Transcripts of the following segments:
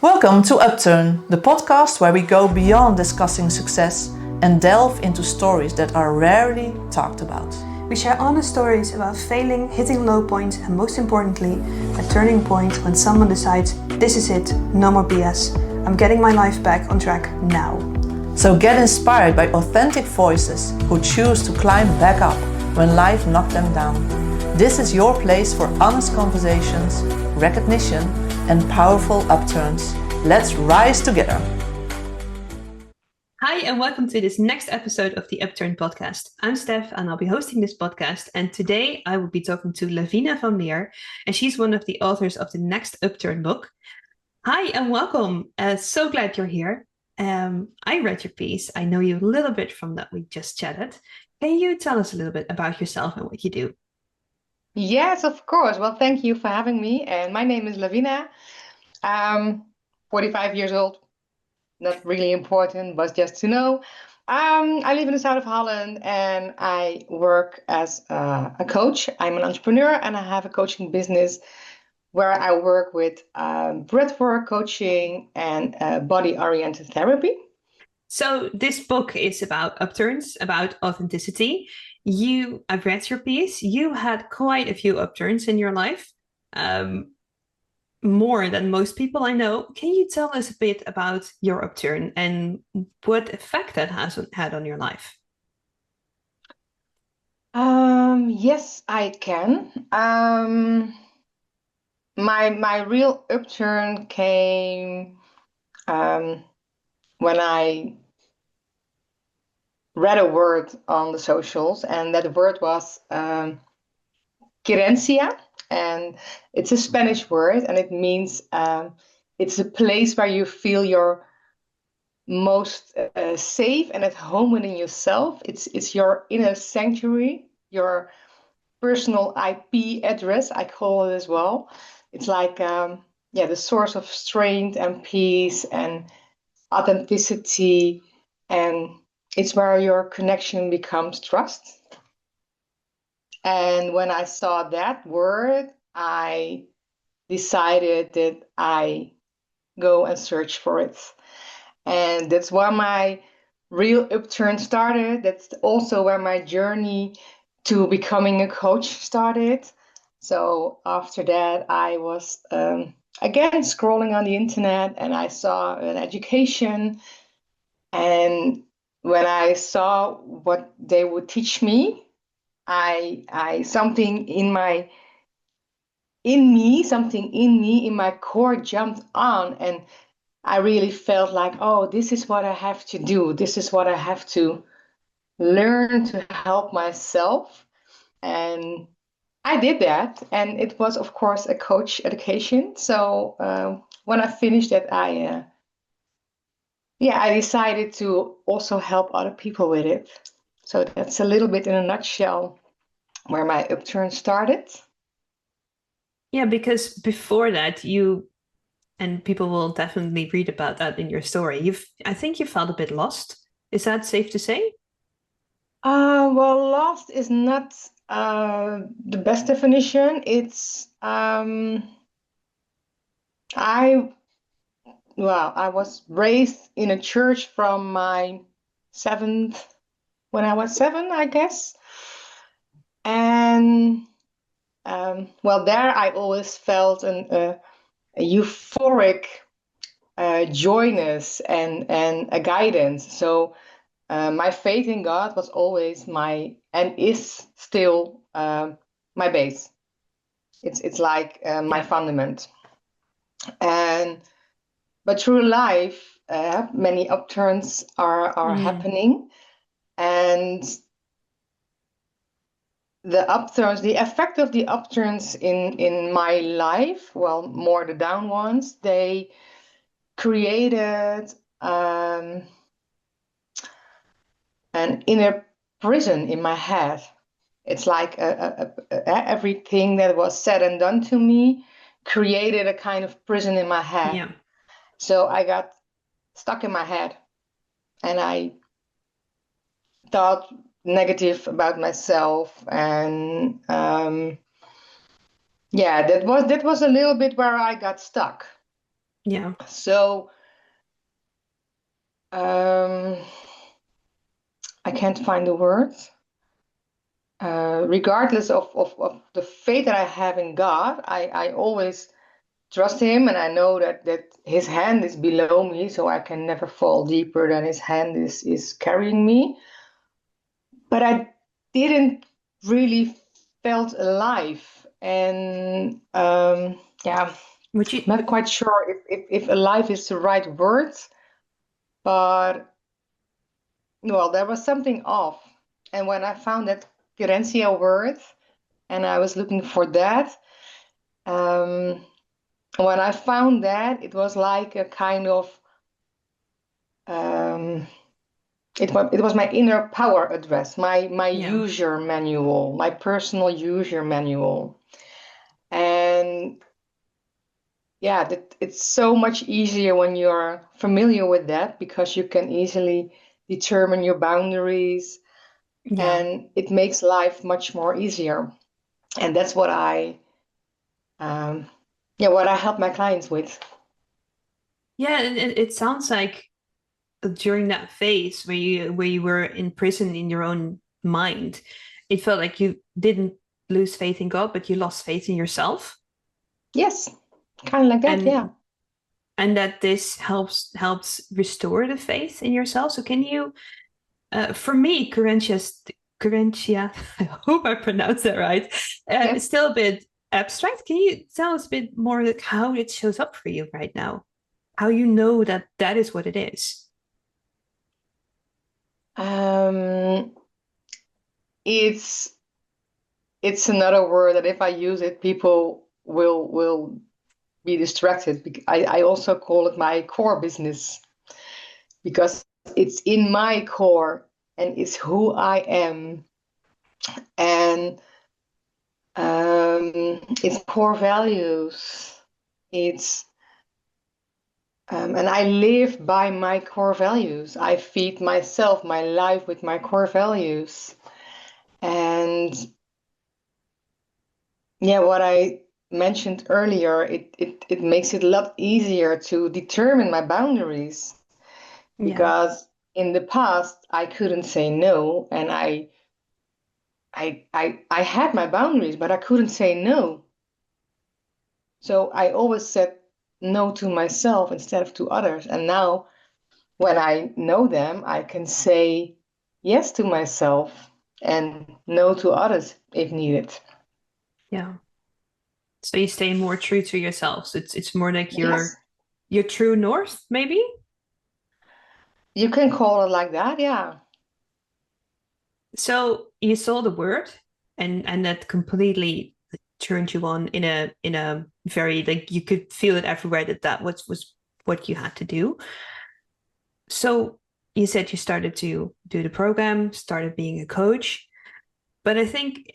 Welcome to Upturn, the podcast where we go beyond discussing success and delve into stories that are rarely talked about. We share honest stories about failing, hitting low points, and most importantly, a turning point when someone decides, this is it, no more BS. I'm getting my life back on track now. So get inspired by authentic voices who choose to climb back up when life knocked them down. This is your place for honest conversations, recognition, and powerful upturns. Let's rise together. Hi, and welcome to this next episode of the Upturn podcast. I'm Steph, and I'll be hosting this podcast. And today I will be talking to Lavina van Meer, and she's one of the authors of the next Upturn book. Hi, and welcome. So glad you're here. I read your piece. I know you a little bit from that we just chatted. Can you tell us a little bit about yourself and what you do? Yes, of course. Well, thank you for having me. And my name is Lavina. 45 years old. Not really important, but just to know. I live in the south of Holland and I work as a coach. I'm an entrepreneur and I have a coaching business where I work with breathwork coaching and body-oriented therapy. So this book is about upturns, about authenticity. I've read your piece. You had quite a few upturns in your life, more than most people I know. Can you tell us a bit about your upturn and what effect that has had on your life? Yes, I can. My real upturn came when I read a word on the socials, and that word was Querencia, and it's a Spanish word, and it means it's a place where you feel you're most safe and at home within yourself. It's your inner sanctuary, your personal IP address, I call it as well. It's like the source of strength and peace and authenticity, and it's where your connection becomes trust. And when I saw that word, I decided that I go and search for it. And that's where my real upturn started. That's also where my journey to becoming a coach started. So after that, I was again scrolling on the internet and I saw an education. And when I saw what they would teach me, I something in my core jumped on, and I really felt like, oh, this is what I have to do. This is what I have to learn to help myself. And I did that. And it was, of course, a coach education. So when I finished that, I decided to also help other people with it. So that's a little bit in a nutshell where my upturn started. Yeah, because before that, and people will definitely read about that in your story. I think you felt a bit lost. Is that safe to say? Well, lost is not the best definition. It's I was raised in a church from my when I was 7, I guess. And there I always felt a euphoric joyness and a guidance. So my faith in God was always is still my base. It's like my fundament. But through life, many upturns are happening, and the effect of the upturns in my life, well, more the down ones, they created an inner prison in my head. It's like everything that was said and done to me created a kind of prison in my head. Yeah. So I got stuck in my head, and I thought negative about myself, and that was a little bit where I got stuck. Yeah. So I can't find the words. Regardless of the faith that I have in God, I always trust him, and I know that his hand is below me, so I can never fall deeper than his hand is carrying me. But I didn't really felt alive, and yeah, Would you? not quite sure if alive is the right word, but well, there was something off. And when I found that Querencia word, and I was looking for that, um, when I found that, it was like a kind of um, it was my inner power address, my Yeah. user manual, my personal user manual. And yeah, it's so much easier when you're familiar with that, because you can easily determine your boundaries, Yeah. and it makes life much more easier. And that's what um, what I help my clients with. Yeah, and it sounds like during that phase where you were imprisoned in your own mind, it felt like you didn't lose faith in God, but you lost faith in yourself. Yes, kind of like that, yeah. And that this helps restore the faith in yourself. So can you, for me, Querencia, I hope I pronounced that right. Yeah. It's still a bit abstract. Can you tell us a bit more like how it shows up for you right now? How you know that that is what it is? Um, it's it's another word that if I use it, people will be distracted. I also call it my core business, because it's in my core and it's who I am, and it's core values. It's and I live by my core values. I feed myself, my life with my core values. And yeah, what I mentioned earlier, it makes it a lot easier to determine my boundaries, Yeah. because in the past I couldn't say no, and I had my boundaries, but I couldn't say no. So I always said no to myself instead of to others. And now when I know them, I can say yes to myself and no to others if needed. Yeah. So you stay more true to yourself. So it's more like Yes, your true north, maybe. you can call it like that, yeah. So you saw the word, and that completely turned you on in a very, like, you could feel it everywhere that that was what you had to do. So you said you started to do the program, started being a coach. But I think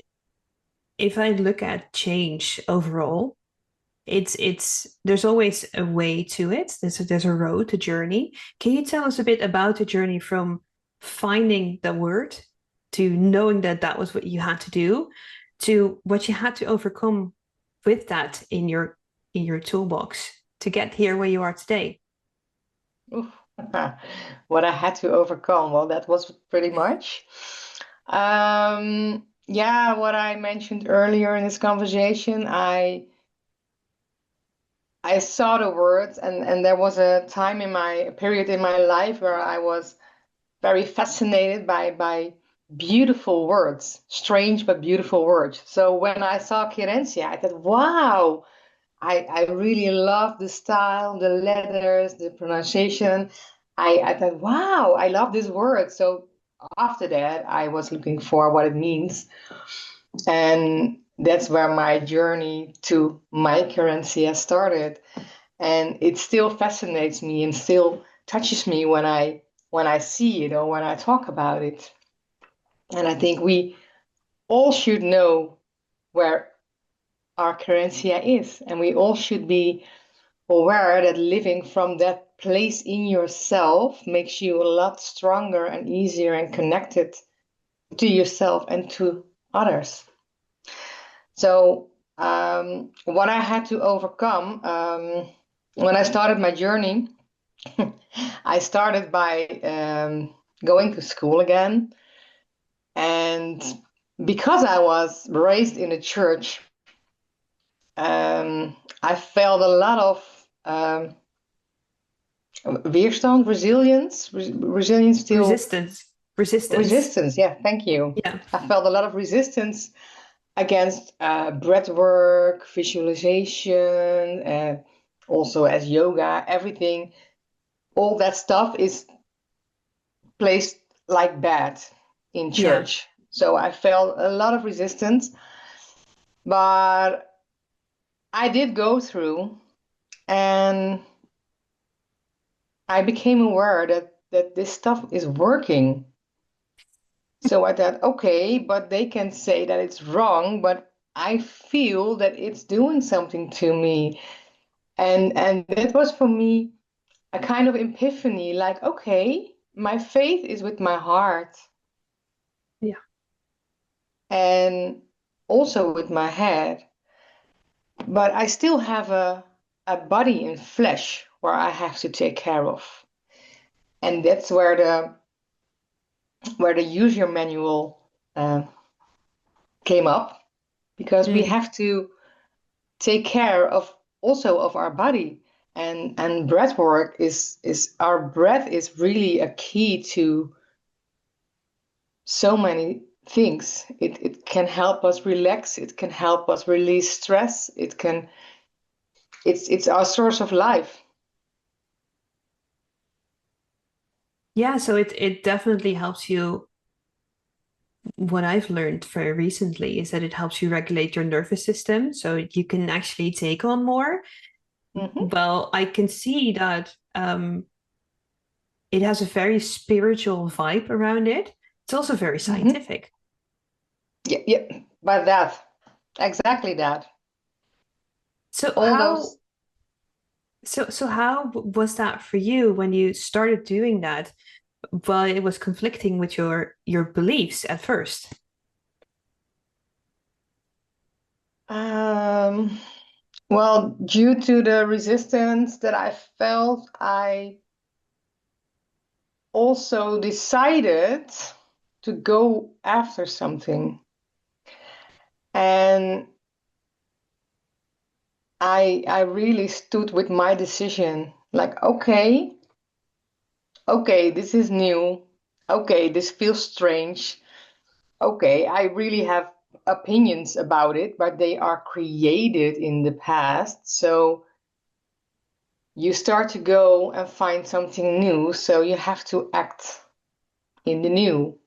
if I look at change overall, it's there's always a way to it. There's a road, a journey. Can you tell us a bit about the journey from finding the word to knowing that that was what you had to do, to what you had to overcome with that in your toolbox to get here where you are today? Oof. What I had to overcome, well, that was pretty much. Yeah, what I mentioned earlier in this conversation, I saw the words, and there was a period in my life where I was very fascinated by beautiful words, strange but beautiful words. So when I saw Querencia, I thought, wow, I really love the style, the letters, the pronunciation. I thought, wow, I love this word. So after that, I was looking for what it means. And that's where my journey to my Querencia started. And it still fascinates me and still touches me when I see it or when I talk about it. And I think we all should know where our Querencia is, and we all should be aware that living from that place in yourself makes you a lot stronger and easier and connected to yourself and to others. So, what I had to overcome, when I started my journey, I started by going to school again. And because I was raised in a church, I felt a lot of weerstand, resilience to Resistance. resistance. Yeah, thank you. Yeah. I felt a lot of resistance against breath work, visualization, also as yoga, everything. All that stuff is placed like bad in Yeah. church. So I felt a lot of resistance, but I did go through, and I became aware that this stuff is working. So I thought, okay, but they can say that it's wrong, but I feel that it's doing something to me. And that was for me a kind of epiphany, like, okay, my faith is with my heart Yeah. and also with my head, but I still have a body in flesh where I have to take care of. And that's where the user manual uh, came up, because we Mm. have to take care of also of our body. And breath work is our breath is really a key to so many things. It can help us relax, it can help us release stress, it's our source of life. Yeah, so it definitely helps you. What I've learned very recently is that it helps you regulate your nervous system so you can actually take on more. Hmm. Well, I can see that it has a very spiritual vibe around it. It's also very Hmm. scientific. Yeah, yeah, but that, exactly that. So All those. how was that for you when you started doing that? Well, it was conflicting with your beliefs at first. um well, due to the resistance that I felt, I also decided to go after something. And I really stood with my decision. Like, okay, this is new. Okay, this feels strange. Okay, I really have opinions about it, but they are created in the past. So you start to go and find something new. So you have to act in the new.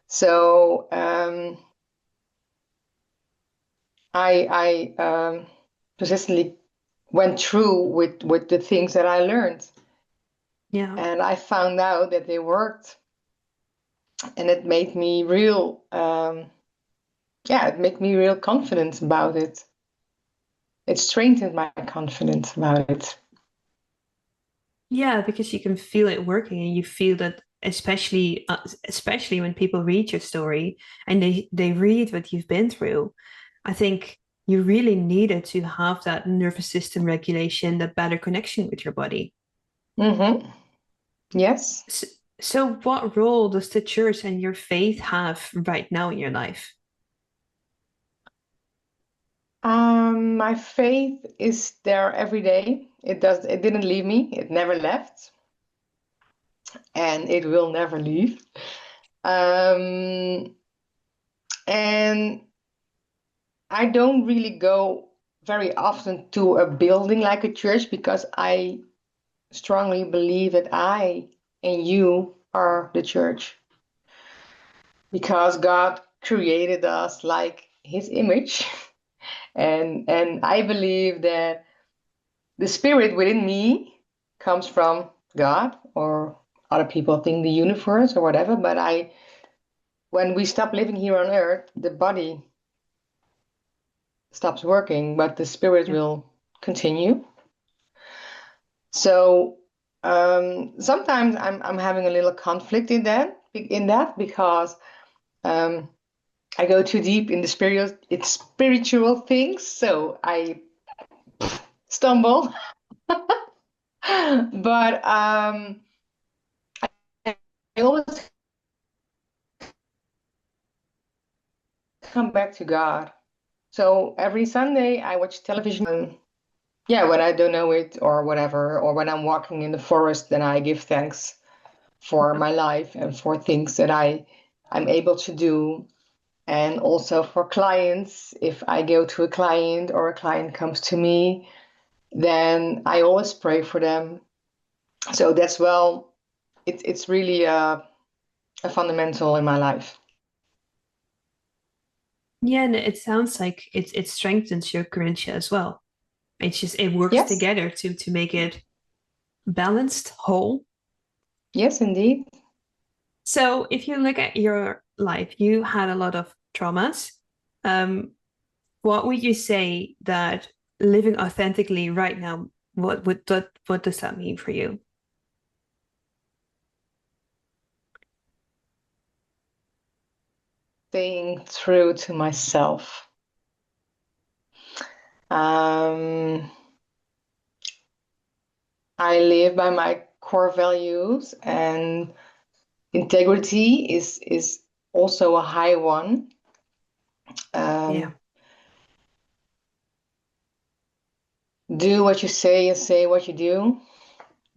So I persistently went through with the things that I learned, Yeah. and I found out that they worked, and it made me real. Yeah, it made me real confident about it. It strengthened my confidence about it. Yeah, because you can feel it working and you feel that especially when people read your story and they read what you've been through. I think you really needed to have that nervous system regulation, that better connection with your body. Mm-hmm. Yes. So, so what role does the church and your faith have right now in your life? My faith is there every day. It didn't leave me. It never left, and it will never leave. Um, and I don't really go very often to a building like a church, because I strongly believe that I and you are the church, because God created us like his image. And I believe that the spirit within me comes from God, or other people think the universe or whatever, but I when we stop living here on earth, the body stops working, but the spirit Yeah. will continue. So sometimes I'm having a little conflict in that because um, I go too deep in the spiritual things, so I stumble. But I always come back to God. So every Sunday I watch television. Yeah, when I don't know it or whatever, or when I'm walking in the forest, then I give thanks for my life and for things that I'm able to do. And also for clients, if I go to a client or a client comes to me, then I always pray for them. So that's it's really a fundamental in my life. Yeah, and it sounds like it strengthens your Querencia as well. It works Yes, together to make it balanced, whole. yes, indeed. So if you look at your life, you had a lot of traumas. Um, what would you say that living authentically right now, what does that mean for you? Staying true to myself. Um, I live by my core values, and integrity is also a high one. Yeah. Um, do what you say and say what you do.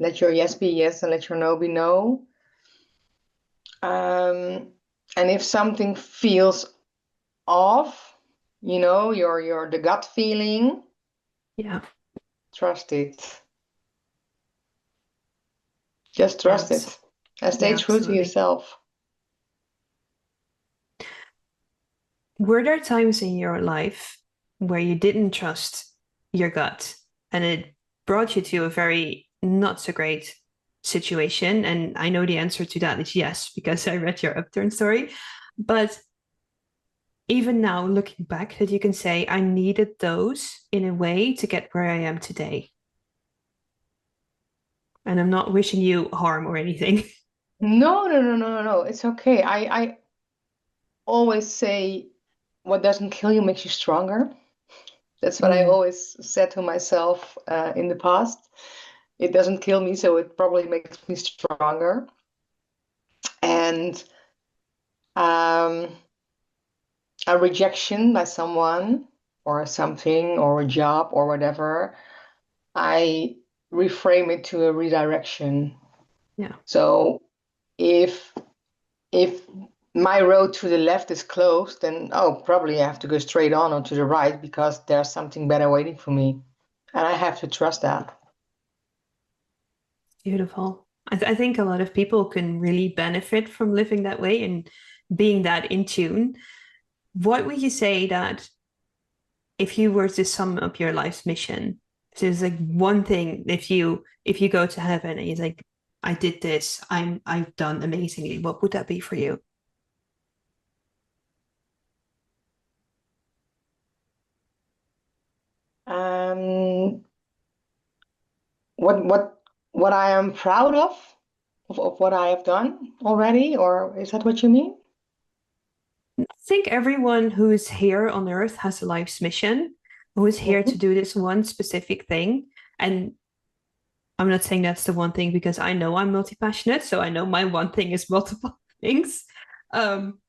Let your yes be yes and let your no be no. And if something feels off, your the gut feeling, Yeah. trust it. Just Yeah. trust it and stay Yeah, true to absolutely. yourself. Were there times in your life where you didn't trust your gut and it brought you to a very not so great situation? And I know the answer to that is yes, because I read your Upturn story. But even now, looking back, that you can say, I needed those in a way to get where I am today. And I'm not wishing you harm or anything. No, no, no, no, no, no. It's okay. I always say what doesn't kill you makes you stronger. That's what I Mm, always said to myself in the past. It doesn't kill me, so it probably makes me stronger. And um, a rejection by someone or something or a job or whatever, I reframe it to a redirection. yeah. So if if my road to the left is closed, then probably I have to go straight on or to the right because there's something better waiting for me. And I have to trust that. Beautiful. I think a lot of people can really benefit from living that way and being that in tune. What would you say that if you were to sum up your life's mission, so it's like one thing, if you go to heaven and you're like, I did this, I've done amazingly, what would that be for you? Um, what I am proud of what I have done already, or is that what you mean? I think everyone who's here on earth has a life's mission, who is here to Mhm. do this one specific thing. And I'm not saying that's the one thing because I know I'm multi-passionate, so I know my one thing is multiple things. Um,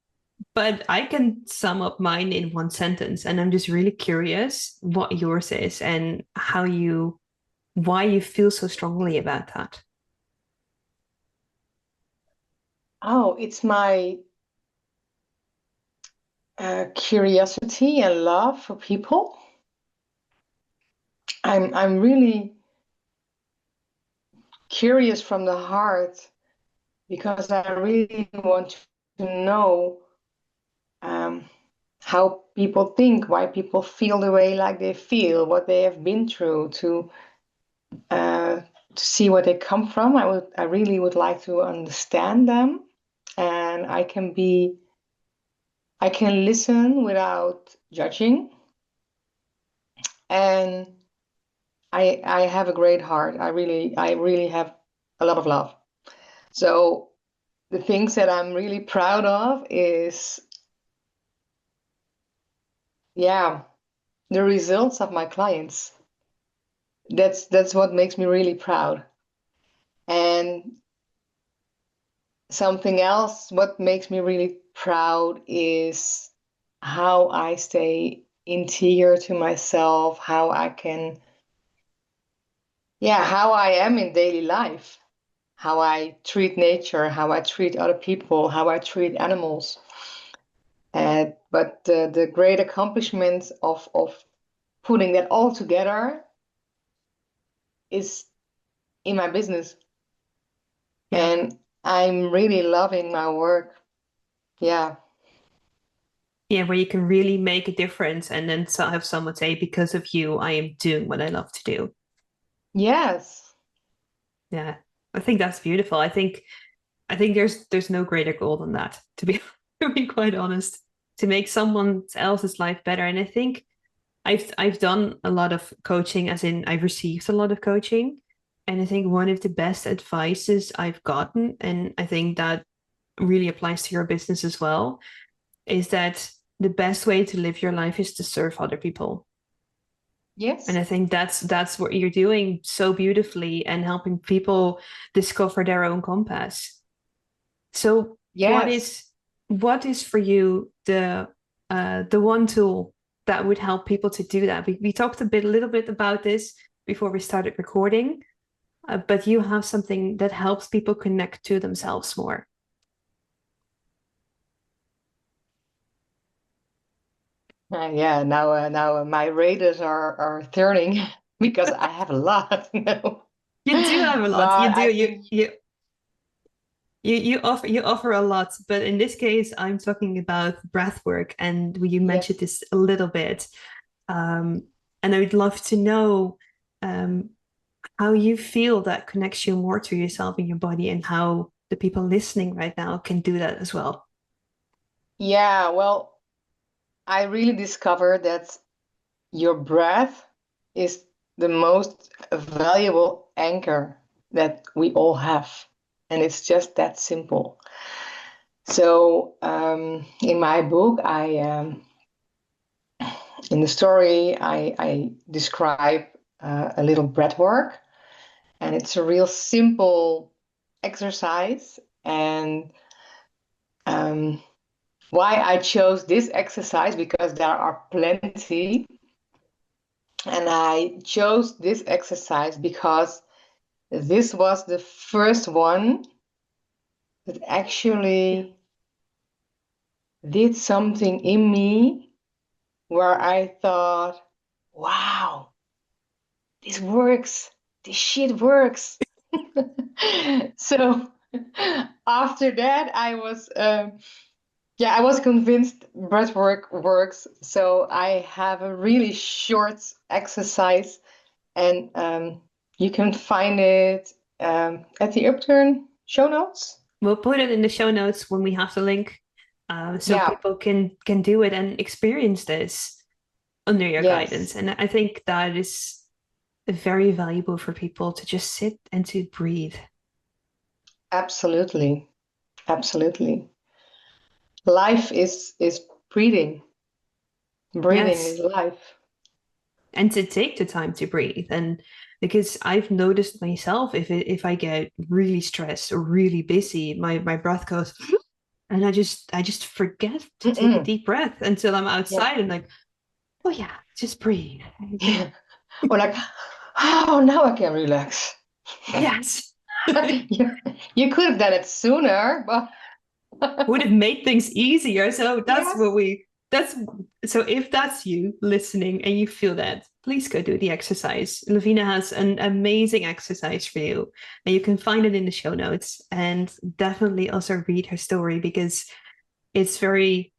but I can sum up mine in one sentence, and I'm just really curious what yours is and why you feel so strongly about that. Oh, it's my curiosity and love for people. I'm really curious from the heart because I really want to know um, how people think, why people feel the way like they feel, what they have been through, to see where they come from. I really would like to understand them, and I can listen without judging, and I have a great heart. I really have a lot of love. So the things that I'm really proud of is, yeah, the results of my clients. that's what makes me really proud. And something else, what makes me really proud is how I stay interior to myself, how I can, how I am in daily life, how I treat nature, how I treat other people, how I treat animals. But the great accomplishment of putting that all together is in my business. Yeah. And I'm really loving my work. Yeah. Yeah, where you can really make a difference and then have someone say, because of you, I am doing what I love to do. Yes. Yeah. I think that's beautiful. I think there's no greater goal than that, to be to be quite honest, to make someone else's life better. And I think I've done a lot of coaching, as in I've received a lot of coaching. And I think one of the best advices I've gotten, and I think that really applies to your business as well, is that the best way to live your life is to serve other people. And Yes. I think that's what you're doing so beautifully, and helping people discover their own compass. So Yes. what is for you the one tool that would help people to do that? We talked a little bit about this before we started recording, but you have something that helps people connect to themselves more. Now my radars are turning because I have a lot. You do have a lot. You But do. I think You offer a lot, but in this case, I'm talking about breathwork, and you mentioned yes, this a little bit. Um, and I would love to know um, how you feel that connects you more to yourself and your body, and how the people listening right now can do that as well. yeah, well, I really discovered that your breath is the most valuable anchor that we all have. And it's just that simple. So in my book, in the story, I describe a little breath work, and it's a real simple exercise. And um, why I chose this exercise, because there are plenty, and I chose this exercise because this was the first one that Yeah. actually did something in me where I thought, wow, this works. This shit works. So after that, I was convinced breathwork works. So I have a really short exercise, and you can find it at the Upturn show notes. We'll put it in the show notes when we have the link, so Yeah, people can do it and experience this under your guidance. yes, And I think that is very valuable for people to just sit and to breathe. absolutely, absolutely. Life is breathing. Breathing is Yes. life. And to take the time to breathe. And because I've noticed myself, if I get really stressed or really busy, my breath goes and I just forget to take a Mm-mm. deep breath until I'm Yeah. outside and like, oh yeah, just breathe. Or like, oh, now I can relax. Yes. you, you could have done it sooner, but Would have made things easier. So yes, that's so if that's you listening and you feel that, please go do the exercise. Lavina has an amazing exercise for you, and you can find it in the show notes. And definitely also read her story, because it's very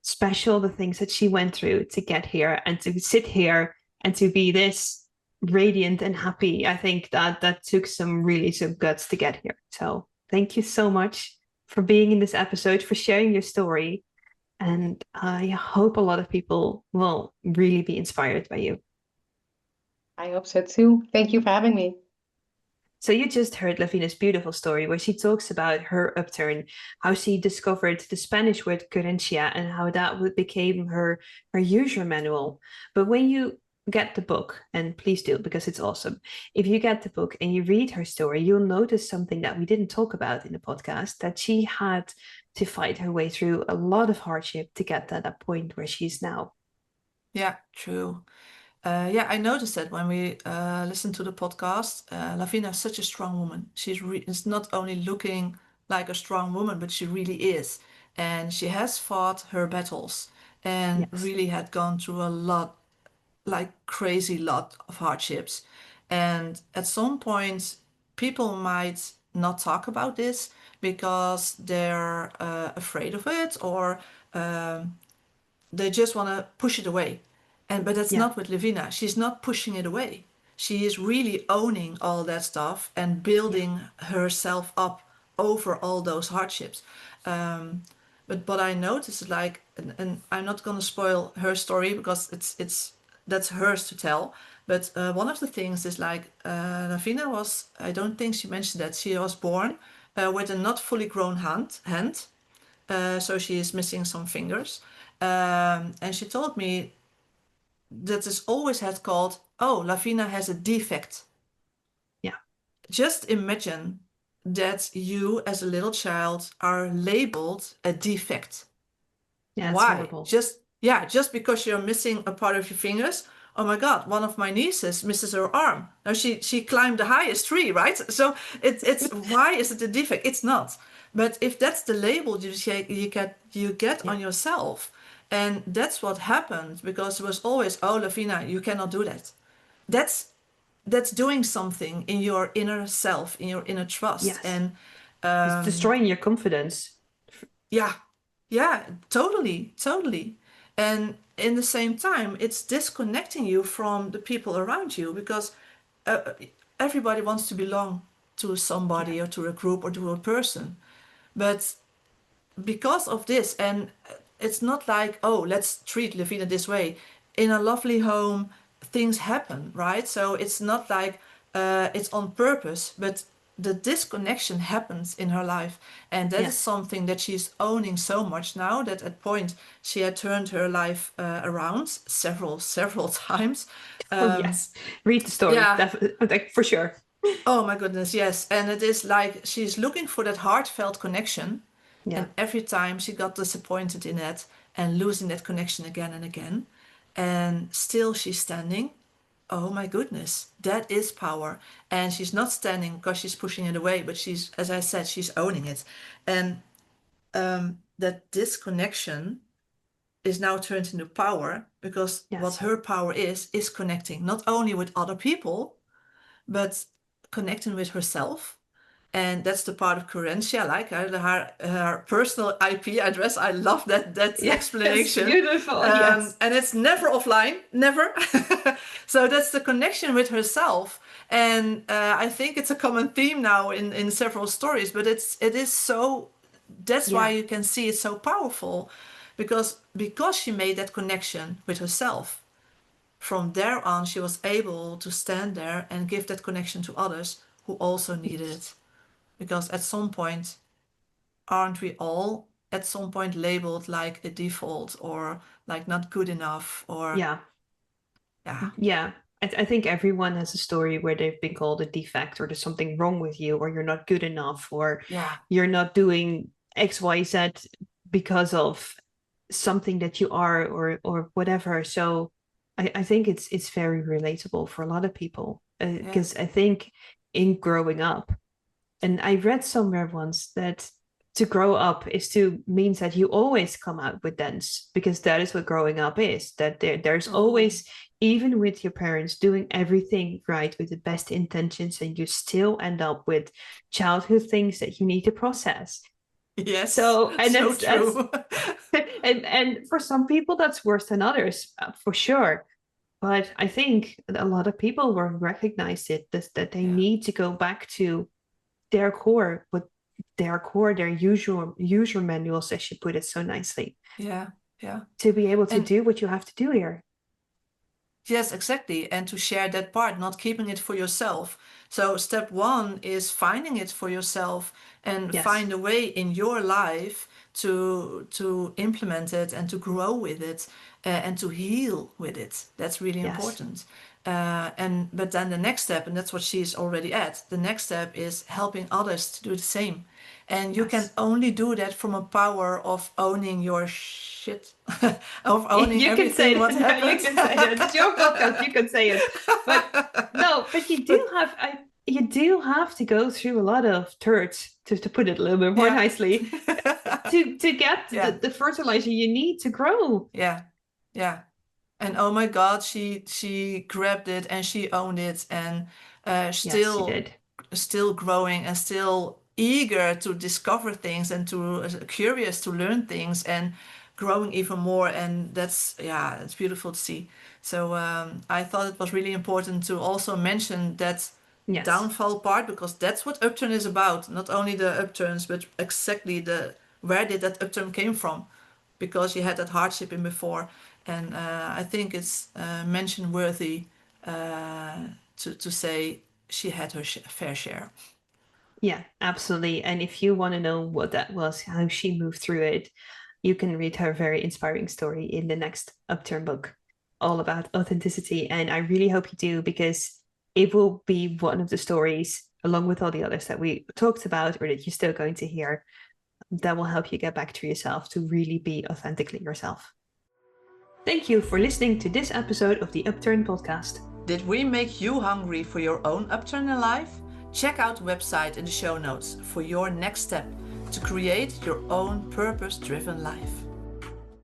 special, the things that she went through to get here and to sit here and to be this radiant and happy. I think that took some guts to get here. So thank you so much for being in this episode, for sharing your story. And I hope a lot of people will really be inspired by you. I hope so too. Thank you for having me. So you just heard Lavina's beautiful story, where she talks about her upturn, how she discovered the Spanish word Querencia, and how that became her user manual. But when you get the book, and please do, because it's awesome. If you get the book and you read her story, you'll notice something that we didn't talk about in the podcast, that she had to fight her way through a lot of hardship to get to that point where she's now. Yeah, true. Yeah, I noticed that when we listened to the podcast. Lavina is such a strong woman. Is not only looking like a strong woman, but she really is. And she has fought her battles and Yes. really had gone through a lot, like crazy lot of hardships. And at some point, people might not talk about this because they're afraid of it, or they just want to push it away. But that's Yeah. not with Lavina. She's not pushing it away. She is really owning all that stuff and building herself up over all those hardships. But what I noticed, like, and I'm not gonna spoil her story because it's that's hers to tell. But one of the things is like Lavina was. I don't think she mentioned that she was born with a not fully grown hand. So she is missing some fingers. And she told me that is always had called, oh, Lavina has a defect. Yeah. Just imagine that you as a little child are labeled a defect. Yeah, it's Why? horrible. Just because you're missing a part of your fingers. Oh my God, one of my nieces misses her arm. Now she climbed the highest tree, right? So it's why is it a defect? It's not. But if that's the label you get on yourself, and that's what happened, because it was always, oh, Lavina, you cannot do that. That's doing something in your inner self, in your inner trust. Yes. And It's destroying your confidence. yeah, totally. And in the same time, it's disconnecting you from the people around you, because uh, everybody wants to belong to somebody or to a group or to a person. But because of this, and it's not like, oh, let's treat Lavina this way. In a lovely home, things happen, right? So it's not like it's on purpose, but the disconnection happens in her life. And that is something that she's owning so much now, that at point she had turned her life around several times. Yes. Read the story. Yeah. Like, for sure. Oh my goodness, yes. And it is like she's looking for that heartfelt connection. Yeah. And every time she got disappointed in it and losing that connection again and again. And still she's standing. Oh my goodness, that is power. And she's not standing because she's pushing it away, but she's, as I said, she's owning it. And that disconnection is now turned into power, because what her power is connecting not only with other people, but connecting with herself. And that's the part of Querencia, like her personal IP address. I love that explanation. It's beautiful. Yes. And it's never offline, never. So that's the connection with herself. And I think it's a common theme now in several stories. But it is so. That's why you can see it's so powerful, because she made that connection with herself. From there on, she was able to stand there and give that connection to others who also needed it. Because at some point, aren't we all at some point labeled like a default, or like not good enough, or yeah. I think everyone has a story where they've been called a defect, or there's something wrong with you, or you're not good enough, or you're not doing XYZ because of something that you are, or whatever. So I think it's very relatable for a lot of people, because I think in growing up, and I read somewhere once that to grow up means that you always come out with dents, because that is what growing up is. That there's always, even with your parents doing everything right with the best intentions, and you still end up with childhood things that you need to process. Yes. So, and so true. and for some people that's worse than others, for sure. But I think a lot of people will recognize that they need to go back to their core, their usual manuals, as you put it so nicely. Yeah. To be able to do what you have to do here. Yes, exactly. And to share that part, not keeping it for yourself. So step one is finding it for yourself, and find a way in your life to implement it and to grow with it and to heal with it. That's really important. But then the next step, and that's what she's already at, the next step is helping others to do the same. And you can only do that from a power of owning your shit, of owning everything what happens. You can say it. It's your podcast. You can say it. But no, but you do have to go through a lot of turds, to put it a little bit more nicely, to get the fertilizer you need to grow. Yeah. And oh my God, she grabbed it and she owned it, and still growing and still eager to discover things and curious to learn things and growing even more. And it's beautiful to see. So I thought it was really important to also mention that downfall part, because that's what Upturn is about. Not only the upturns, but exactly where did that upturn came from, because she had that hardship in before. And I think it's mention worthy to say she had her fair share. Yeah, absolutely. And if you want to know what that was, how she moved through it, you can read her very inspiring story in the next Upturn book, all about authenticity. And I really hope you do, because it will be one of the stories, along with all the others that we talked about or that you're still going to hear, that will help you get back to yourself, to really be authentically yourself. Thank you for listening to this episode of the Upturn podcast. Did we make you hungry for your own upturn in life? Check out the website in the show notes for your next step to create your own purpose-driven life.